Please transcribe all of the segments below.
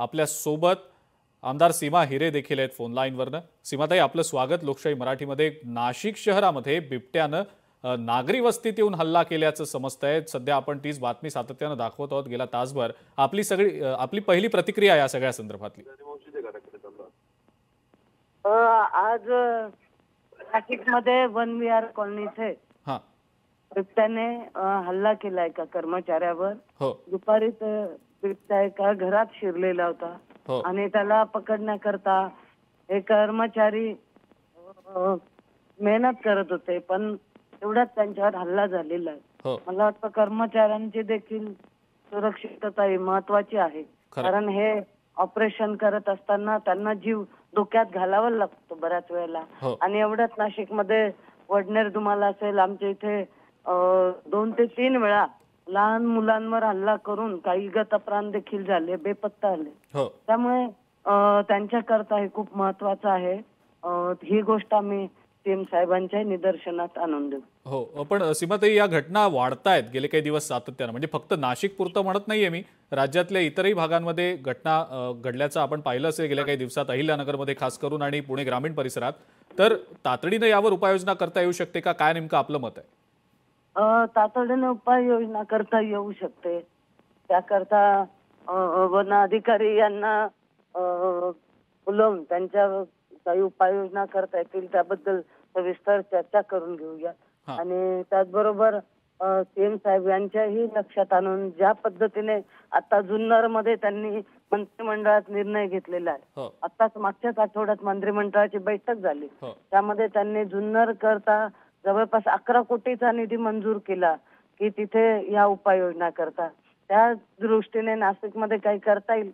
आपल्या सोबत आमदार सीमा हिरे देखील आहेत फोन लाईनवरनं। सीमाताई, आपलं स्वागत लोकशाही मराठीमध्ये। नाशिक शहरामध्ये बिबट्यानं नागरी वस्तीत येऊन हल्ला केल्याचं समजतंय। सध्या आपण तीच बातमी सातत्यानं दाखवत आहोत गेला तासभर। आपली पहिली प्रतिक्रिया या सगळ्या संदर्भातली। आज नाशिकमध्ये वन विहार कॉलनीचे बिबट्याने हल्ला केलाय का कर्मचाऱ्यावर। दुपारी बिबट्या एका घरात शिरलेला होता आणि त्याला पकडण्याकरता हे कर्मचारी मेहनत करत होते, पण एवढ्यात त्यांच्यावर हल्ला झालेला आहे। मला वाटतं कर्मचाऱ्यांची देखील सुरक्षितता ही महत्वाची आहे, कारण हे ऑपरेशन करत असताना त्यांना जीव धोक्यात घालावा लागतो बऱ्याच वेळेला। आणि एवढ्यात नाशिकमध्ये वडनेर तुम्हाला असेल, आमच्या इथे 2 ते 3 वेळा लहान मुलांवर हल्ला करून काही गतप्राण देखील झाले, बेपत्ता आले। त्यामुळे त्यांच्याकरता हे खूप महत्वाचं आहे। ही गोष्ट आम्ही सीएम साहेबांच्या निदर्शनात आणून देऊ। हो, पण सीमाताई, या घटना वाढतायत गेले काही दिवस सातत्यानं। म्हणजे फक्त नाशिक पुरतं म्हणत नाहीये मी, राज्यातल्या इतरही भागांमध्ये घटना घडल्याचं आपण पाहिलं असेल गेल्या काही दिवसात, अहिल्यानगरमध्ये खास करून आणि पुणे ग्रामीण परिसरात। तर तातडीने यावर उपाययोजना करता येऊ शकते का? काय नेमकं आपलं मत आहे? तातडीने उपाययोजना करता येऊ शकते। त्याकरता वन अधिकारी यांना बोलवून त्यांच्या काही उपाययोजना करता येतील त्याबद्दल सविस्तर चर्चा करून घेऊया। आणि त्याचबरोबर सीएम साहेब यांच्याही लक्षात आणून ज्या पद्धतीने आता जुन्नर मध्ये त्यांनी मंत्रिमंडळात निर्णय घेतलेला आहे, आताच मागच्याच आठवड्यात मंत्रिमंडळाची बैठक झाली, त्यामध्ये त्यांनी जुन्नर करता जवळपास 11 कोटीचा निधी मंजूर केला की तिथे या उपाययोजना करता। त्या दृष्टीने नाशिकमध्ये काही करता येईल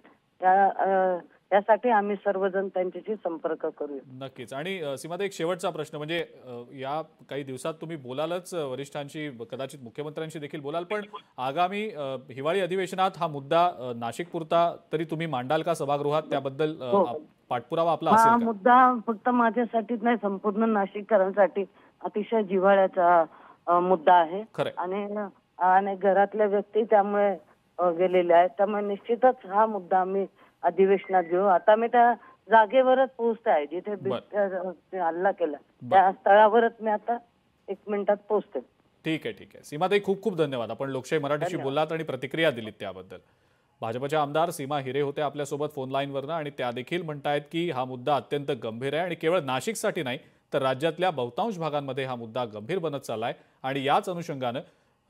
यासाठी आम्ही सर्वजण त्यांच्याशी संपर्क करूया। नक्कीच। आणि सीमाताई, एक शेवटचा प्रश्न, म्हणजे या काही दिवसात तुम्ही बोलालच वरिष्ठांशी, कदाचित मुख्यमंत्र्यांशी देखील बोलाल, पण आगामी हिवाळी अधिवेशनात हा मुद्दा नाशिक पुरता तरी तुम्ही मांडाल का सभागृहात? त्याबद्दल पाठपुरावा आपला असेल का? हा मुद्दा फक्त माझ्यासाठीच नाही, संपूर्ण नाशिककरांसाठी अतिशय जिव्हाळ्याचा मुद्दा आहे। आणि घरातल्या व्यक्ती त्यामुळे गेलेल्या आहेत, त्यामुळे निश्चितच हा मुद्दा आम्ही अधिवेशनात घेऊ। आता मी त्या जागेवरच पोहोचते आहे जिथे बिबट्याने हल्ला केला, त्या स्थळावरच मी आता 1 मिनिटात पोहोचते। ठीक आहे सीमाताई, खूप खूप धन्यवाद। आपण लोकशाही मराठीशी बोललात आणि प्रतिक्रिया दिलीत त्याबद्दल। भाजपच्या आमदार सीमा हिरे होते आपल्यासोबत फोन लाईनवरनं, आणि त्या देखील म्हणतायत की हा मुद्दा अत्यंत गंभीर आहे आणि केवळ नाशिकसाठी नाही तर राज्यातल्या बहुतांश भागांमध्ये हा मुद्दा गंभीर बनत चाललाय। आणि याच अनुषंगानं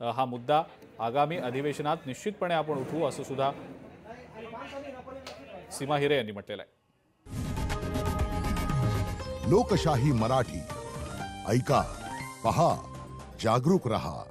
हा मुद्दा आगामी अधिवेशनात निश्चितपणे आपण उठवू असं सुद्धा सीमा हिरे यांनी म्हटलेलं आहे। लोकशाही मराठी ऐका, पहा, जागरूक रहा।